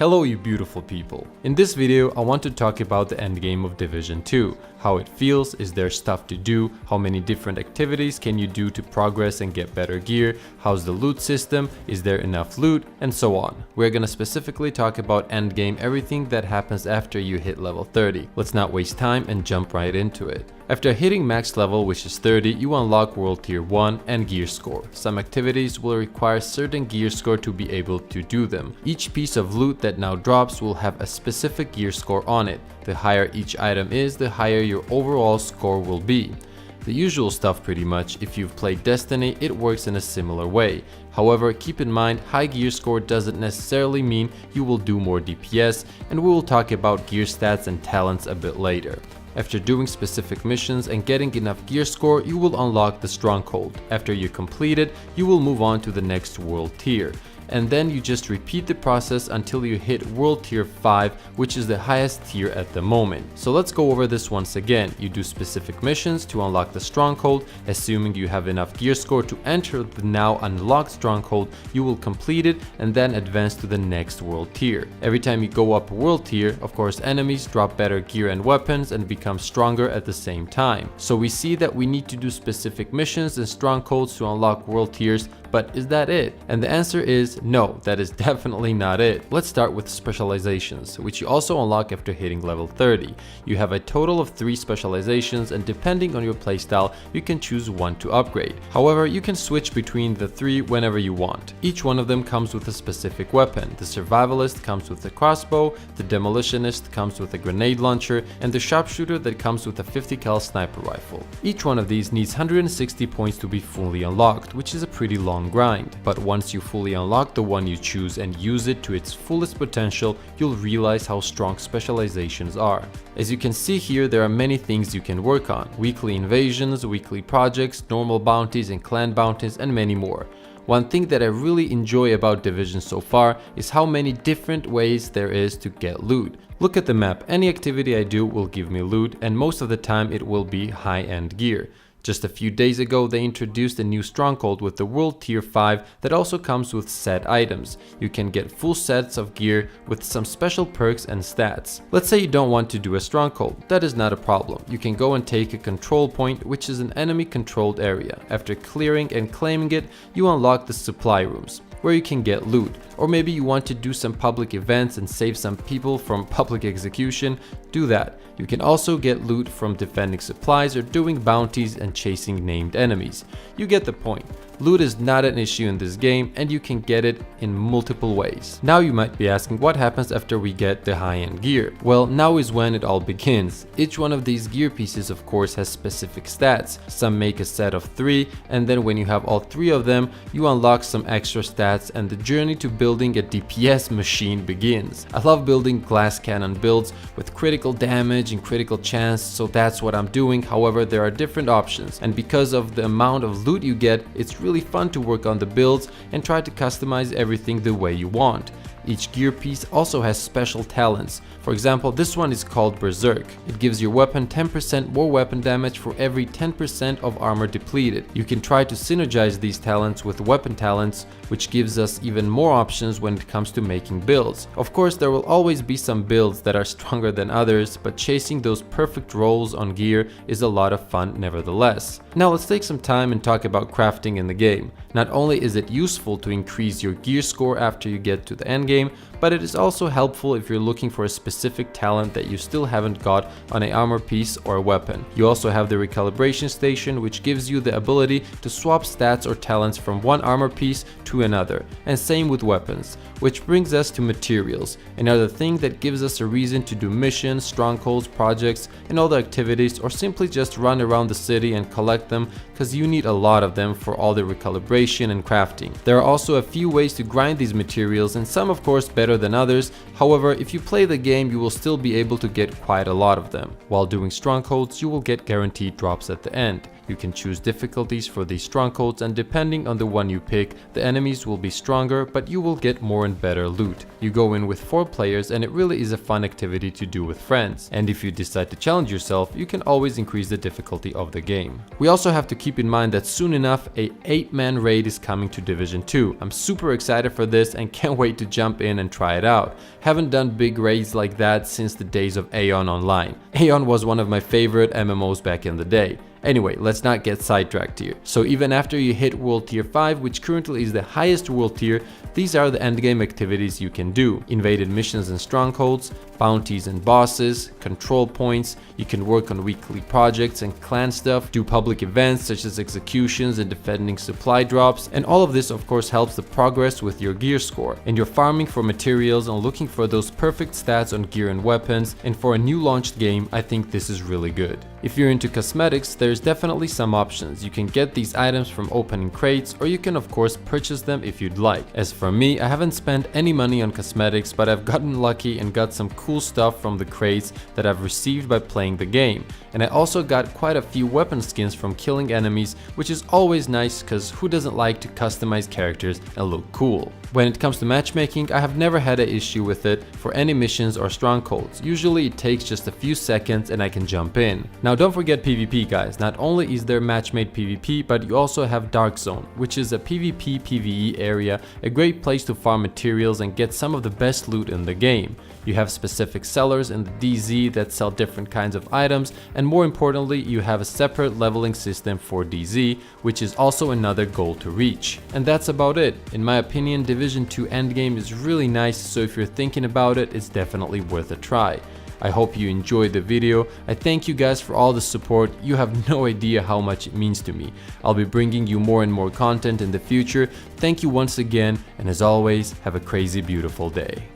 Hello you beautiful people. In this video I want to talk about the endgame of Division 2, how it feels, is there stuff to do, how many different activities can you do to progress and get better gear, how's the loot system, is there enough loot, and so on. We're gonna specifically talk about endgame, everything that happens after you hit level 30. Let's not waste time and jump right into it. After hitting max level, which is 30, you unlock World Tier 1 and Gear Score. Some activities will require certain gear score to be able to do them. Each piece of loot that now drops will have a specific gear score on it. The higher each item is, the higher your overall score will be. The usual stuff pretty much. If you've played Destiny, it works in a similar way. However, keep in mind, high gear score doesn't necessarily mean you will do more DPS, and we will talk about gear stats and talents a bit later. After doing specific missions and getting enough gear score, you will unlock the Stronghold. After you complete it, you will move on to the next world tier. And then you just repeat the process until you hit World Tier 5, which is the highest tier at the moment. So let's go over this once again. You do specific missions to unlock the Stronghold. Assuming you have enough gear score to enter the now unlocked Stronghold, you will complete it and then advance to the next world tier. Every time you go up a world tier, of course, enemies drop better gear and weapons and become stronger at the same time. So we see that we need to do specific missions and Strongholds to unlock world tiers, but is that it? And the answer is no, that is definitely not it. Let's start with Specializations, which you also unlock after hitting level 30. You have a total of 3 specializations, and depending on your playstyle, you can choose one to upgrade. However, you can switch between the 3 whenever you want. Each one of them comes with a specific weapon. The Survivalist comes with a crossbow, the Demolitionist comes with a grenade launcher, and the Sharpshooter that comes with a 50 cal sniper rifle. Each one of these needs 160 points to be fully unlocked, which is a pretty long grind. But once you fully unlock the one you choose and use it to its fullest potential, you'll realize how strong specializations are. As you can see here, there are many things you can work on: weekly invasions, weekly projects, normal bounties and clan bounties, and many more. One thing that I really enjoy about Division so far is how many different ways there is to get loot. Look at the map, any activity I do will give me loot, and most of the time it will be high-end gear. Just a few days ago, they introduced a new Stronghold with the World Tier 5 that also comes with set items. You can get full sets of gear with some special perks and stats. Let's say you don't want to do a Stronghold. That is not a problem. You can go and take a control point, which is an enemy controlled area. After clearing and claiming it, you unlock the supply rooms, where you can get loot. Or maybe you want to do some public events and save some people from public execution, do that. You can also get loot from defending supplies or doing bounties and chasing named enemies. You get the point. Loot is not an issue in this game, and you can get it in multiple ways. Now you might be asking, what happens after we get the high-end gear? Well, now is when it all begins. Each one of these gear pieces of course has specific stats. Some make a set of 3, and then when you have all 3 of them, you unlock some extra stats and the journey to building a DPS machine begins. I love building glass cannon builds with critical damage and critical chance, so that's what I'm doing. However, there are different options, and because of the amount of loot you get, it's really fun to work on the builds and try to customize everything the way you want. Each gear piece also has special talents. For example, this one is called Berserk. It gives your weapon 10% more weapon damage for every 10% of armor depleted. You can try to synergize these talents with weapon talents, which gives us even more options when it comes to making builds. Of course, there will always be some builds that are stronger than others, but chasing those perfect rolls on gear is a lot of fun nevertheless. Now let's take some time and talk about crafting in the game. Not only is it useful to increase your gear score after you get to the end game, but it is also helpful if you're looking for a specific talent that you still haven't got on an armor piece or a weapon. You also have the recalibration station, which gives you the ability to swap stats or talents from one armor piece to another, and same with weapons. Which brings us to materials, another thing that gives us a reason to do missions, strongholds, projects, and other activities, or simply just run around the city and collect them, because you need a lot of them for all the recalibration and crafting. There are also a few ways to grind these materials, and some of course better than others. However, if you play the game, you will still be able to get quite a lot of them. While doing strongholds, you will get guaranteed drops at the end. You can choose difficulties for these strongholds, and depending on the one you pick, the enemies will be stronger, but you will get more and better loot. You go in with 4 players and it really is a fun activity to do with friends. And if you decide to challenge yourself, you can always increase the difficulty of the game. We also have to keep in mind that soon enough a 8-man raid is coming to Division 2. I'm super excited for this and can't wait to jump in and try it out. Haven't done big raids like that since the days of Aeon Online. Aeon was one of my favorite MMOs back in the day. Anyway, let's not get sidetracked here. So even after you hit World Tier 5, which currently is the highest world tier, these are the endgame activities you can do. Invaded missions and strongholds, bounties and bosses, control points, you can work on weekly projects and clan stuff, do public events such as executions and defending supply drops, and all of this of course helps the progress with your gear score. And you're farming for materials and looking for those perfect stats on gear and weapons, and for a new launched game, I think this is really good. If you're into cosmetics, there's definitely some options. You can get these items from opening crates, or you can of course purchase them if you'd like. As for me, I haven't spent any money on cosmetics, but I've gotten lucky and got some cool stuff from the crates that I've received by playing the game. And I also got quite a few weapon skins from killing enemies, which is always nice because who doesn't like to customize characters and look cool. When it comes to matchmaking, I have never had an issue with it for any missions or strongholds. Usually it takes just a few seconds and I can jump in. Now don't forget PvP guys, not only is there matchmade PvP, but you also have Dark Zone, which is a PvP PvE area, a great place to farm materials and get some of the best loot in the game. You have specific sellers in the DZ that sell different kinds of items, and more importantly, you have a separate leveling system for DZ, which is also another goal to reach. And that's about it. In my opinion, Division 2 Endgame is really nice, so if you're thinking about it, it's definitely worth a try. I hope you enjoyed the video. I thank you guys for all the support. You have no idea how much it means to me. I'll be bringing you more and more content in the future. Thank you once again, and as always, have a crazy beautiful day.